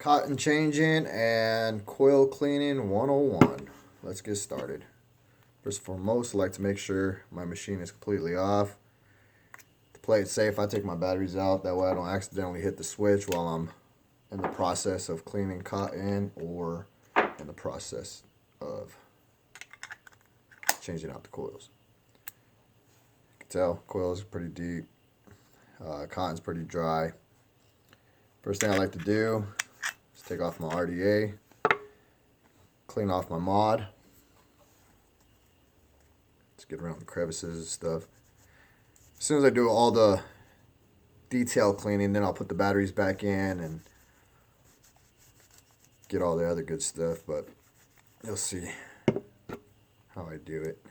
Cotton changing and coil cleaning 101. Let's get started. First and foremost, I like to make sure my machine is completely off. To play it safe, I take my batteries out. That way I don't accidentally hit the switch while I'm in the process of cleaning cotton or in the process of changing out the coils. You can tell coils are pretty deep. Cotton's pretty dry. First thing I like to do is take off my RDA, clean off my mod. Let's get around the crevices and stuff. As soon as I do all the detail cleaning, then I'll put the batteries back in and get all the other good stuff, but you'll see how I do it.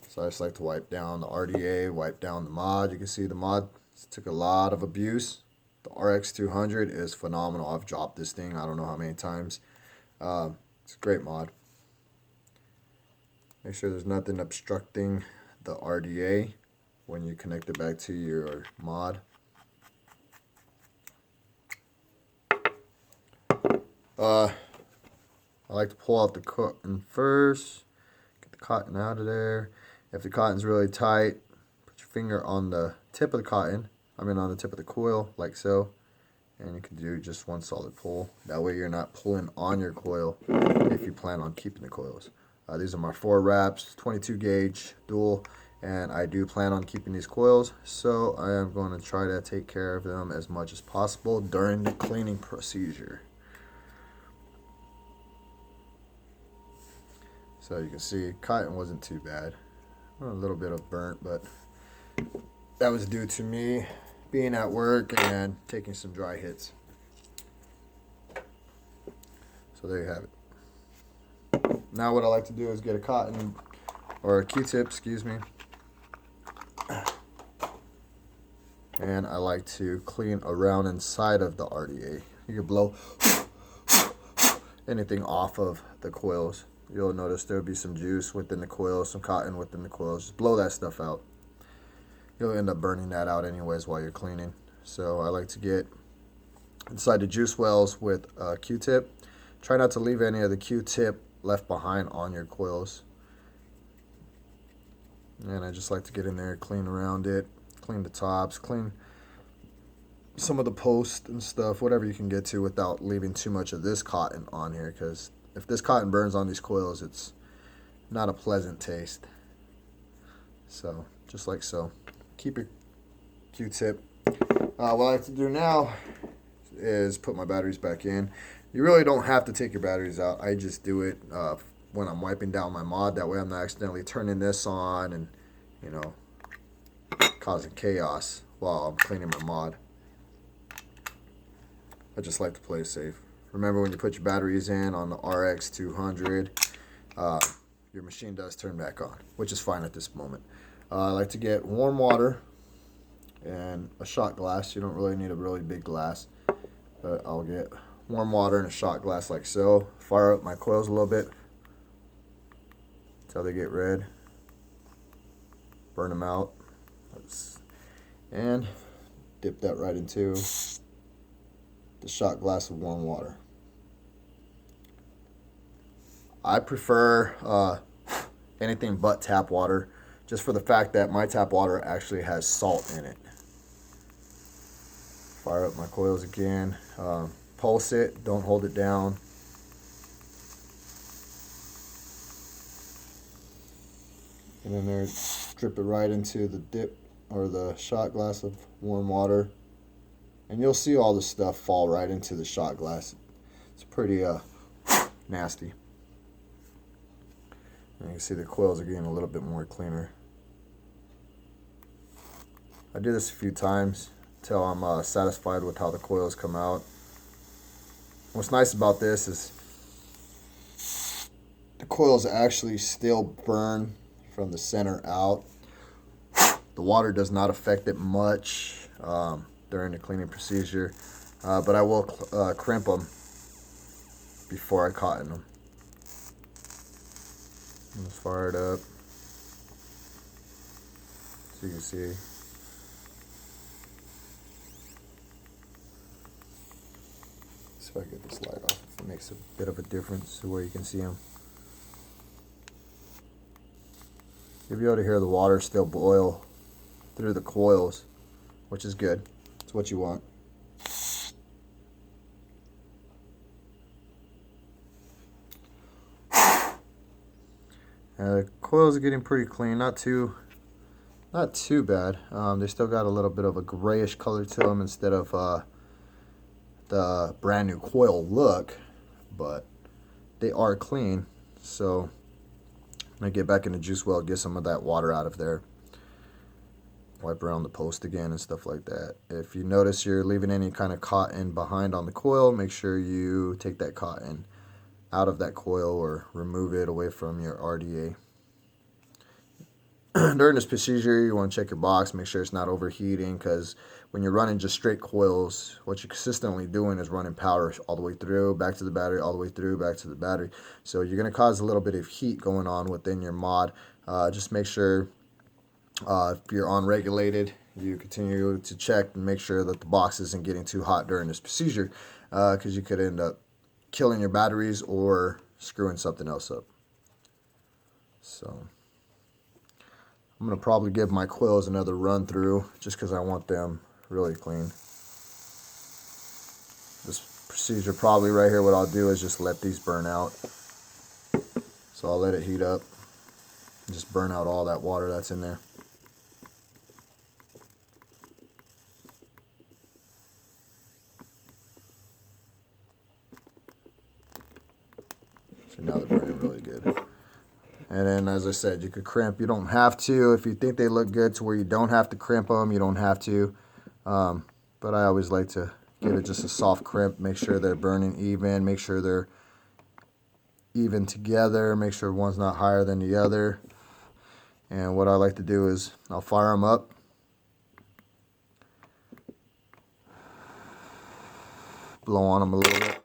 So I just like to wipe down the RDA, wipe down the mod. You can see the mod took a lot of abuse. The RX200 is phenomenal. I've dropped this thing I don't know how many times. It's a great mod. Make sure there's nothing obstructing the RDA when you connect it back to your mod. I like to pull out the cotton first. Get the cotton out of there. If the cotton's really tight, put your finger on the tip of the cotton. On the tip of the coil, like so. And you can do just one solid pull. That way you're not pulling on your coil if you plan on keeping the coils. These are my 4 wraps, 22 gauge, dual. And I do plan on keeping these coils. So I am going to try to take care of them as much as possible during the cleaning procedure. So you can see cotton wasn't too bad. A little bit of burnt, but that was due to me being at work and taking some dry hits. So there you have it. Now what I like to do is get a cotton or a Q-tip, excuse me. And I like to clean around inside of the RDA. You can blow anything off of the coils. You'll notice there'll be some juice within the coils, some cotton within the coils. Just blow that stuff out. You'll end up burning that out anyways while you're cleaning. So I like to get inside the juice wells with a Q-tip. Try not to leave any of the Q-tip left behind on your coils. And I just like to get in there, clean around it, clean the tops, clean some of the posts and stuff, whatever you can get to without leaving too much of this cotton on here, because if this cotton burns on these coils, it's not a pleasant taste. So, just like so. Keep your Q-tip. What I like to do now is put my batteries back in. You really don't have to take your batteries out. I just do it when I'm wiping down my mod. That way I'm not accidentally turning this on and, causing chaos while I'm cleaning my mod. I just like to play safe. Remember, when you put your batteries in on the RX200, your machine does turn back on, which is fine at this moment. I like to get warm water and a shot glass. You don't really need a really big glass, but I'll get warm water in a shot glass like so. Fire up my coils a little bit until they get red. Burn them out. And dip that right into the shot glass of warm water. I prefer anything but tap water, just for the fact that my tap water actually has salt in it. Fire up my coils again. Pulse it, don't hold it down. And then there, drip it right into the dip or the shot glass of warm water. And you'll see all the stuff fall right into the shot glass. It's pretty nasty. And you can see the coils are getting a little bit more cleaner. I do this a few times until I'm satisfied with how the coils come out. What's nice about this is the coils actually still burn from the center out. The water does not affect it much during the cleaning procedure, but I will crimp them before I cotton them. Let's fire it up so you can see. see if I can get this light off. It makes a bit of a difference to where you can see them. You'll be able to hear the water still boil through the coils, which is good. It's what you want. The coils are getting pretty clean, not too bad. They still got a little bit of a grayish color to them instead of the brand new coil look, but they are clean. So I'm gonna get back in the juice well, get some of that water out of there, wipe around the post again and stuff like that. If you notice you're leaving any kind of cotton behind on the coil, make sure you take that cotton out of that coil or remove it away from your RDA. During this procedure, you want to check your box, make sure it's not overheating, because when you're running just straight coils, what you're consistently doing is running power all the way through, back to the battery, all the way through, back to the battery. So you're going to cause a little bit of heat going on within your mod. Just make sure if you're on regulated, you continue to check and make sure that the box isn't getting too hot during this procedure, because you could end up killing your batteries or screwing something else up. So I'm going to probably give my coils another run through just because I want them really clean. This procedure probably right here, what I'll do is just let these burn out. So I'll let it heat up and just burn out all that water that's in there. So now they're burning really good. And then, as I said, you could crimp. You don't have to. If you think they look good to where you don't have to crimp them, you don't have to. But I always like to give it just a soft crimp. Make sure they're burning even. Make sure they're even together. Make sure one's not higher than the other. And what I like to do is I'll fire them up. Blow on them a little bit.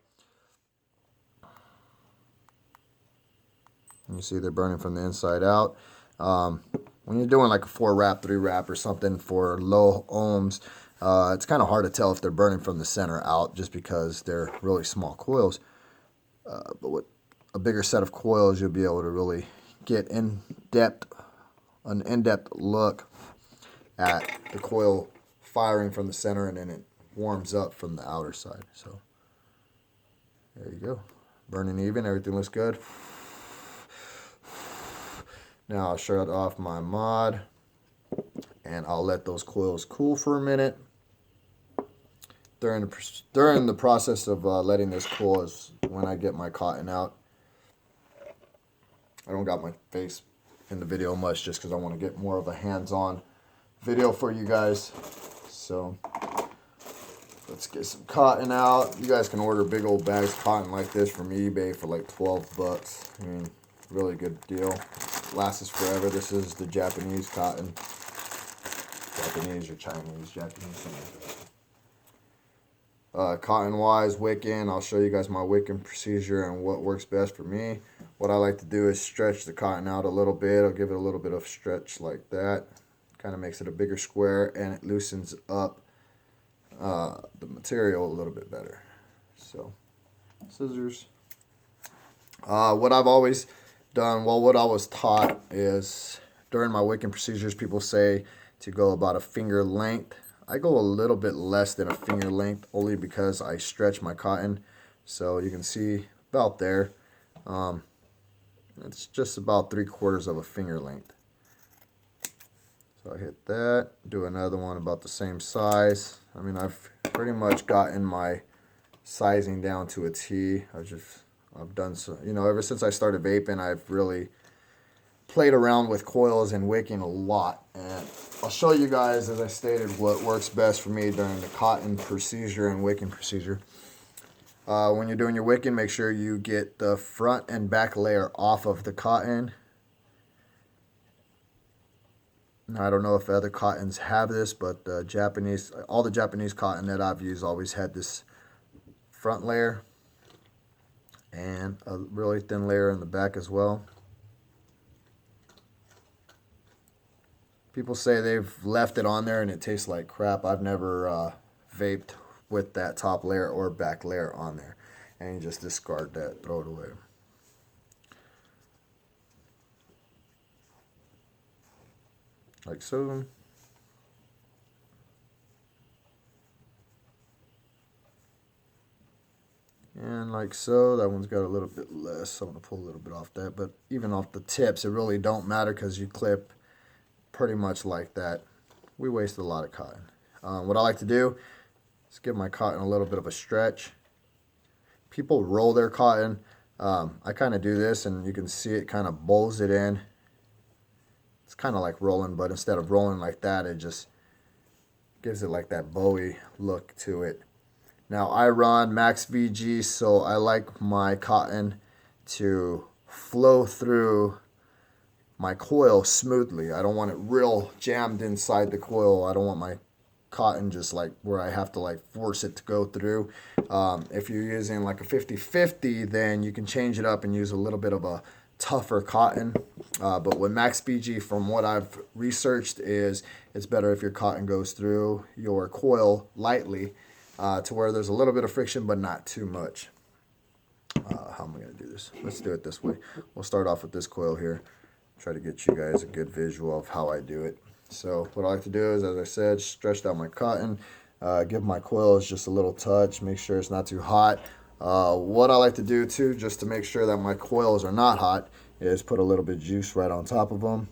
You see they're burning from the inside out. When you're doing like a 4-wrap, 3-wrap or something for low ohms, it's kind of hard to tell if they're burning from the center out just because they're really small coils. But with a bigger set of coils, you'll be able to really get an in-depth look at the coil firing from the center, and then it warms up from the outer side. So there you go. Burning even, everything looks good. Now I'll shut off my mod and I'll let those coils cool for a minute. During the process of letting this cool is when I get my cotton out. I don't got my face in the video much just because I want to get more of a hands-on video for you guys. So let's get some cotton out. You guys can order big old bags of cotton like this from eBay for like 12 bucks. I mean, really good deal. Lasts forever. This is the Japanese cotton. Japanese or Chinese, Japanese. Cotton wise, wicking, I'll show you guys my wicking procedure and what works best for me. What I like to do is stretch the cotton out a little bit. I'll give it a little bit of stretch like that. Kind of makes it a bigger square and it loosens up the material a little bit better. So, scissors. What I've always done, well, what I was taught is during my wicking procedures, people say to go about a finger length. I go a little bit less than a finger length only because I stretch my cotton. So you can see about there. It's just about 3/4 of a finger length. So I hit that, do another one about the same size. I mean, I've pretty much gotten my sizing down to a T. I've done so, you know, ever since I started vaping, I've really played around with coils and wicking a lot. And I'll show you guys, as I stated, what works best for me during the cotton procedure and wicking procedure. When you're doing your wicking, make sure you get the front and back layer off of the cotton. Now, I don't know if other cottons have this, but all the Japanese cotton that I've used always had this front layer and a really thin layer in the back as well. People say they've left it on there and it tastes like crap. I've never vaped with that top layer or back layer on there. and you just discard that, throw it away. Like so. And like so. That one's got a little bit less, so I'm going to pull a little bit off that. But even off the tips, it really don't matter because you clip pretty much like that. We waste a lot of cotton. What I like to do is give my cotton a little bit of a stretch. People roll their cotton. I kind of do this, and you can see it kind of bowls it in. It's kind of like rolling, but instead of rolling like that, it just gives it like that bowy look to it. Now I run max VG, so I like my cotton to flow through my coil smoothly. I don't want it real jammed inside the coil. I don't want my cotton just like where I have to like force it to go through. If you're using like a 50-50, then you can change it up and use a little bit of a tougher cotton. But with max VG, from what I've researched, is it's better if your cotton goes through your coil lightly, to where there's a little bit of friction but not too much. How am I going to do this? Let's do it this way. We'll start off with this coil here. Try to get you guys a good visual of how I do it. So what I like to do is, as I said, stretch out my cotton, give my coils just a little touch, make sure it's not too hot. What I like to do too, just to make sure that my coils are not hot, is put a little bit of juice right on top of them.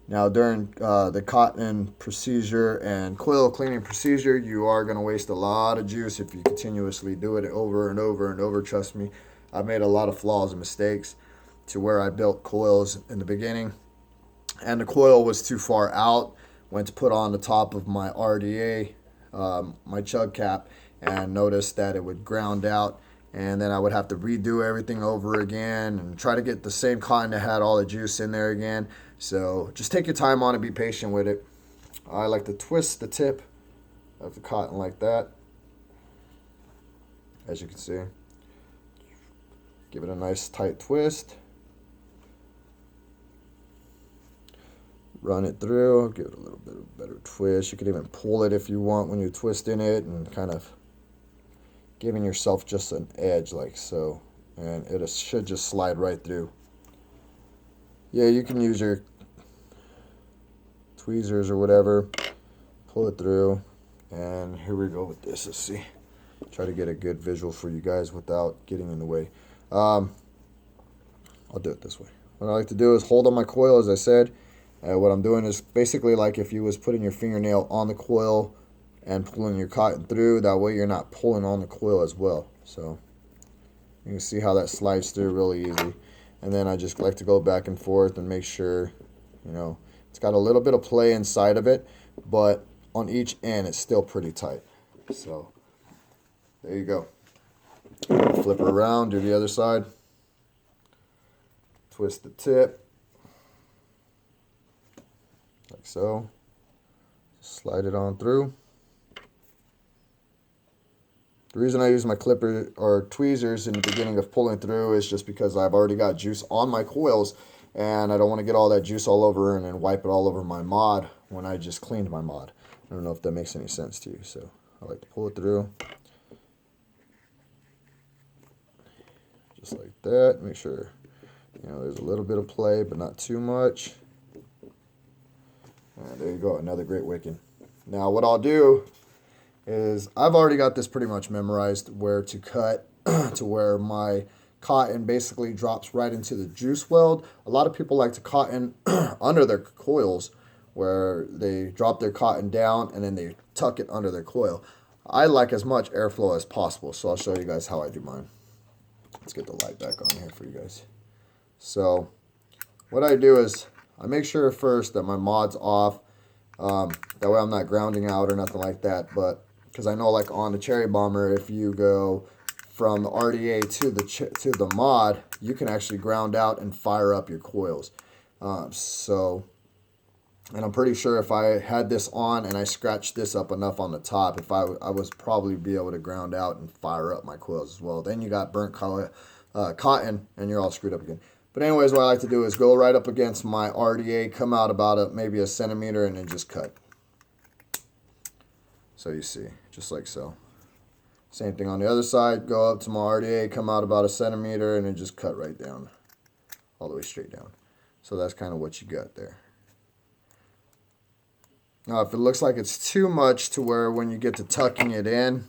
Now during the cotton procedure and coil cleaning procedure, you are going to waste a lot of juice if you continuously do it over and over and over. Trust me, I've made a lot of flaws and mistakes to where I built coils in the beginning, and the coil was too far out, went to put on the top of my RDA, my chug cap, and noticed that it would ground out, and then I would have to redo everything over again and try to get the same cotton that had all the juice in there again. So just take your time on it, be patient with it. I like to twist the tip of the cotton like that, as you can see. Give it a nice tight twist. Run it through, give it a little bit of a better twist. You can even pull it if you want when you're twisting it, and kind of giving yourself just an edge like so, and it should just slide right through. Yeah, you can use your tweezers or whatever, pull it through, and here we go with this. Let's see, try to get a good visual for you guys without getting in the way. I'll do it this way. What I like to do is hold on my coil, as I said. What I'm doing is basically like if you was putting your fingernail on the coil and pulling your cotton through. That way you're not pulling on the coil as well. So you can see how that slides through really easy. And then I just like to go back and forth and make sure, you know, it's got a little bit of play inside of it, but on each end it's still pretty tight. So there you go. Flip her around, do the other side. Twist the tip. Like so. Slide it on through. The reason I use my clipper or tweezers in the beginning of pulling through is just because I've already got juice on my coils, and I don't want to get all that juice all over and then wipe it all over my mod when I just cleaned my mod. I don't know if that makes any sense to you. So I like to pull it through. Just like that. Make sure, you know, there's a little bit of play, but not too much. And there you go, another great wicking. Now what I'll do is I've already got this pretty much memorized where to cut to where my cotton basically drops right into the juice weld. A lot of people like to cotton under their coils, where they drop their cotton down and then they tuck it under their coil. I like as much airflow as possible, so I'll show you guys how I do mine. Let's get the light back on here for you guys. So what I do is I make sure first that my mod's off. That way I'm not grounding out or nothing like that. But because I know, like on the Cherry Bomber, if you go from the RDA to the mod, you can actually ground out and fire up your coils. And I'm pretty sure if I had this on and I scratched this up enough on the top, I was probably be able to ground out and fire up my coils as well. Then you got burnt cotton and you're all screwed up again. But anyways, what I like to do is go right up against my RDA, come out about maybe a centimeter, and then just cut. So you see, just like so. Same thing on the other side. Go up to my RDA, come out about 1 centimeter, and then just cut right down, all the way straight down. So that's kind of what you got there. Now, if it looks like it's too much to where when you get to tucking it in,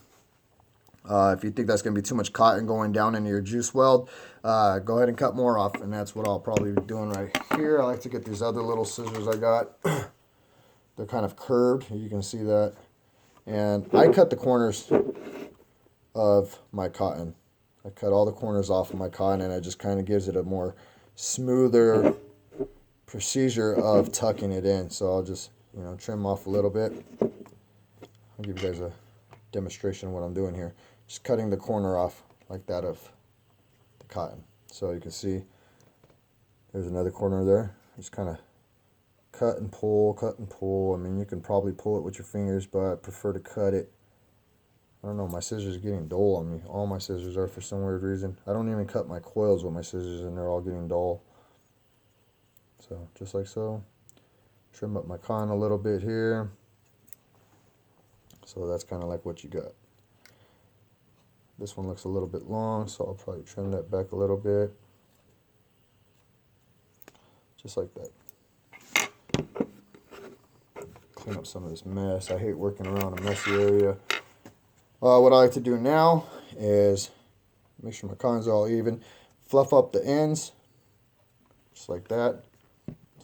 if you think that's going to be too much cotton going down into your juice weld, go ahead and cut more off, and that's what I'll probably be doing right here. I like to get these other little scissors I got. They're kind of curved, you can see that. And I cut the corners of my cotton. I cut all the corners off of my cotton, and it just kind of gives it a more smoother procedure of tucking it in. So I'll just, you know, trim off a little bit. I'll give you guys a demonstration of what I'm doing here. Just cutting the corner off like that of the cotton. So you can see there's another corner there. Just kind of cut and pull, cut and pull. I mean, you can probably pull it with your fingers, but I prefer to cut it. I don't know, my scissors are getting dull on me. All my scissors are for some weird reason. I don't even cut my coils with my scissors, and they're all getting dull. So just like so. Trim up my cotton a little bit here. So that's kind of like what you got. This one looks a little bit long, so I'll probably trim that back a little bit. Just like that. Clean up some of this mess. I hate working around a messy area. What I like to do now is make sure my cotton's all even. Fluff up the ends, just like that.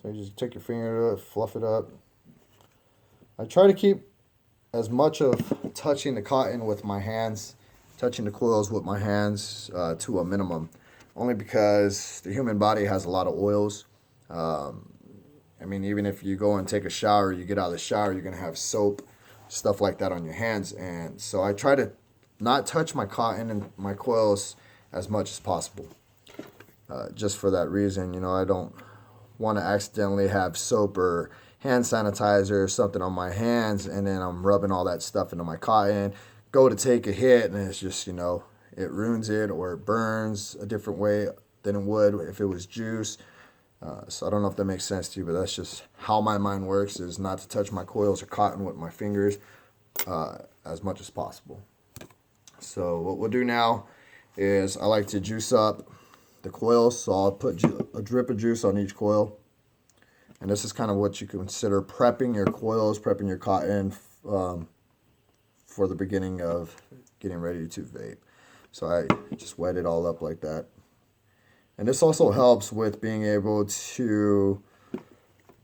So you just take your finger to it, fluff it up. I try to keep as much of touching the cotton with my hands, touching the coils with my hands to a minimum, only because the human body has a lot of oils. I mean, even if you go and take a shower, you get out of the shower, you're going to have soap, stuff like that on your hands. And so I try to not touch my cotton and my coils as much as possible. Just for that reason, you know, I don't want to accidentally have soap or hand sanitizer or something on my hands, and then I'm rubbing all that stuff into my cotton, go to take a hit, and it's just, you know, it ruins it, or it burns a different way than it would if it was juice. So I don't know if that makes sense to you, but that's just how my mind works, is not to touch my coils or cotton with my fingers as much as possible. So what we'll do now is I like to juice up the coils, so I'll put a drip of juice on each coil. And this is kind of what you consider prepping your coils, prepping your cotton for the beginning of getting ready to vape. So I just wet it all up like that. And this also helps with being able to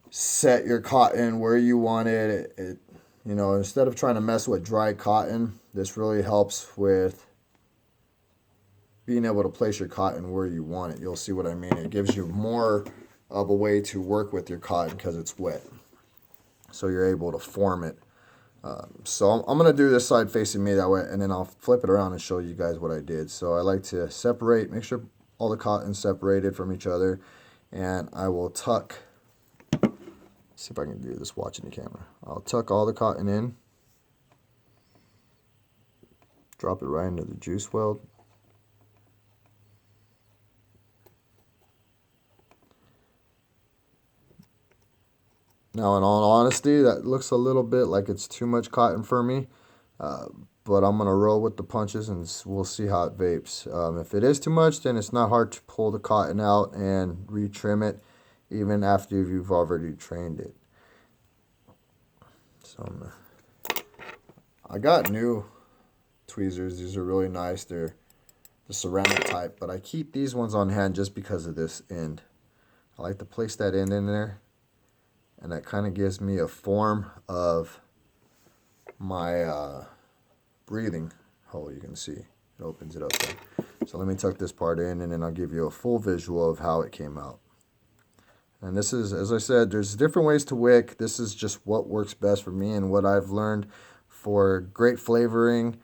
set your cotton where you want it. You know, instead of trying to mess with dry cotton, this really helps with being able to place your cotton where you want it. You'll see what I mean. It gives you more of a way to work with your cotton because it's wet. So you're able to form it. So I'm going to do this side facing me that way, and then I'll flip it around and show you guys what I did. So I like to separate, make sure all the cotton's separated from each other, and I will tuck, see if I can do this watching the camera. I'll tuck all the cotton in, drop it right into the juice weld. Now, in all honesty, that looks a little bit like it's too much cotton for me, but I'm going to roll with the punches and we'll see how it vapes. If it is too much, then it's not hard to pull the cotton out and retrim it, even after you've already trained it. So I got new tweezers. These are really nice. They're the ceramic type, but I keep these ones on hand just because of this end. I like to place that end in there, and that kind of gives me a form of my breathing hole. You can see it opens it up there. So let me tuck this part in, and then I'll give you a full visual of how it came out. And this is, as I said, there's different ways to wick. This is just what works best for me and what I've learned for great flavoring,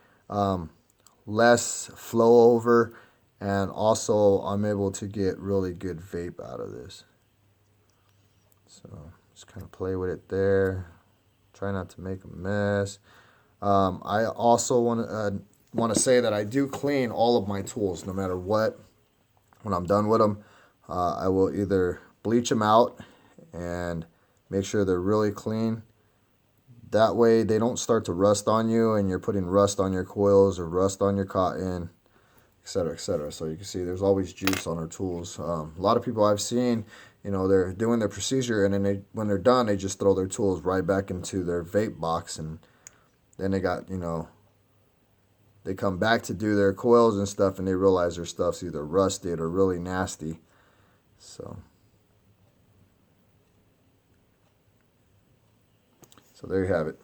less flow over, and also I'm able to get really good vape out of this. So just kind of play with it there. Try not to make a mess. I also want to say that I do clean all of my tools, no matter what. When I'm done with them, I will either bleach them out and make sure they're really clean That way they don't start to rust on you and you're putting rust on your coils or rust on your cotton, etc., etc. So you can see there's always juice on our tools. A lot of people I've seen, you know, they're doing their procedure and then when they're done, they just throw their tools right back into their vape box, and then they got, you know, they come back to do their coils and stuff and they realize their stuff's either rusted or really nasty. So there you have it.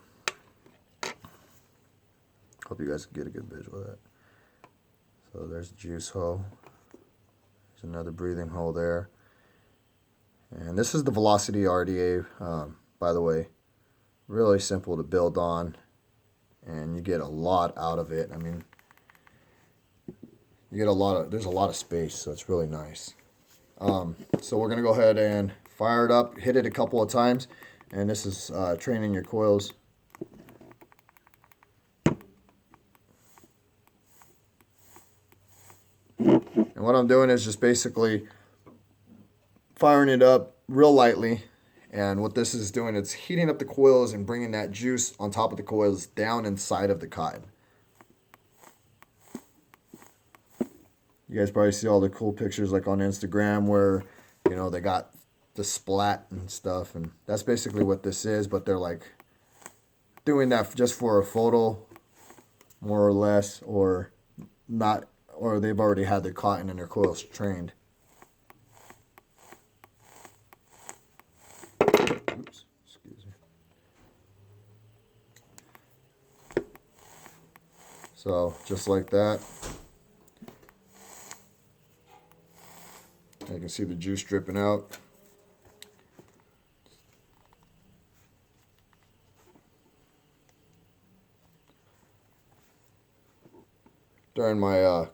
Hope you guys can get a good visual of that. So there's the juice hole. There's another breathing hole there. And this is the Velocity RDA, by the way. Really simple to build on, and you get a lot out of it. I mean, you get there's a lot of space, so it's really nice. So we're gonna go ahead and fire it up, hit it a couple of times, and this is training your coils. And what I'm doing is just basically firing it up real lightly. And what this is doing, it's heating up the coils and bringing that juice on top of the coils down inside of the cotton. You guys probably see all the cool pictures like on Instagram where, you know, they got the splat and stuff. And that's basically what this is, but they're like doing that just for a photo, more or less, or not, or they've already had their cotton and their coils trained. Oops, excuse me. So just like that. You can see the juice dripping out. During my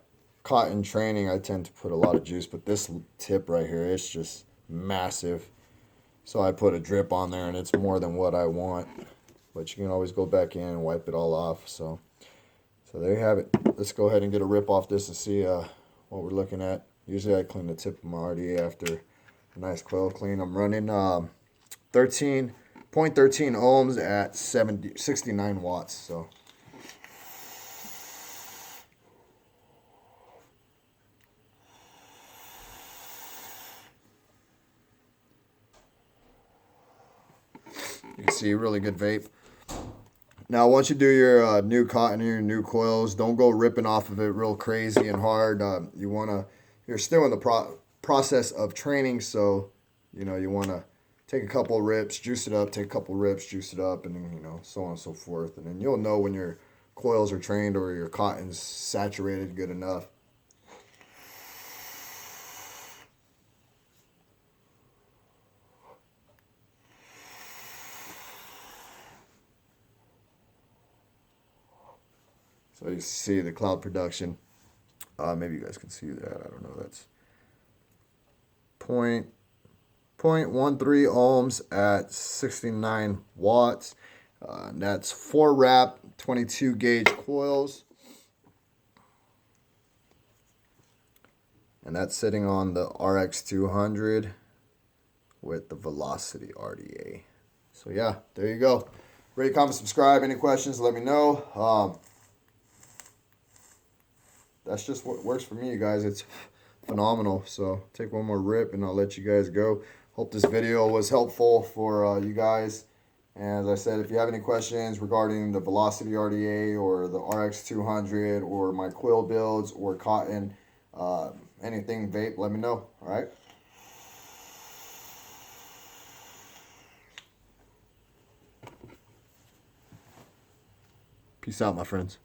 cotton training, I tend to put a lot of juice, but this tip right here, it's just massive. So I put a drip on there, and it's more than what I want. But you can always go back in and wipe it all off. So there you have it. Let's go ahead and get a rip off this to see what we're looking at. Usually I clean the tip of my RDA after a nice coil clean. I'm running 0.13 ohms at 69 watts. So you can see a really good vape. Now, once you do your new cotton and your new coils, don't go ripping off of it real crazy and hard. You're still in the process of training, so you know you want to take a couple rips, juice it up, take a couple rips, juice it up, and then, you know, so on and so forth. And then you'll know when your coils are trained or your cotton's saturated good enough. So you see the cloud production. Maybe you guys can see that. I don't know. That's 0.13 ohms at 69 watts. And that's 4 wrap 22 gauge coils. And that's sitting on the RX200 with the Velocity RDA. So yeah, there you go. Rate, comment, subscribe. Any questions, let me know. That's just what works for me, you guys. It's phenomenal. So take one more rip and I'll let you guys go. Hope this video was helpful for you guys. And as I said, if you have any questions regarding the Velocity RDA or the RX200 or my coil builds or cotton, anything vape, let me know. All right. Peace out, my friends.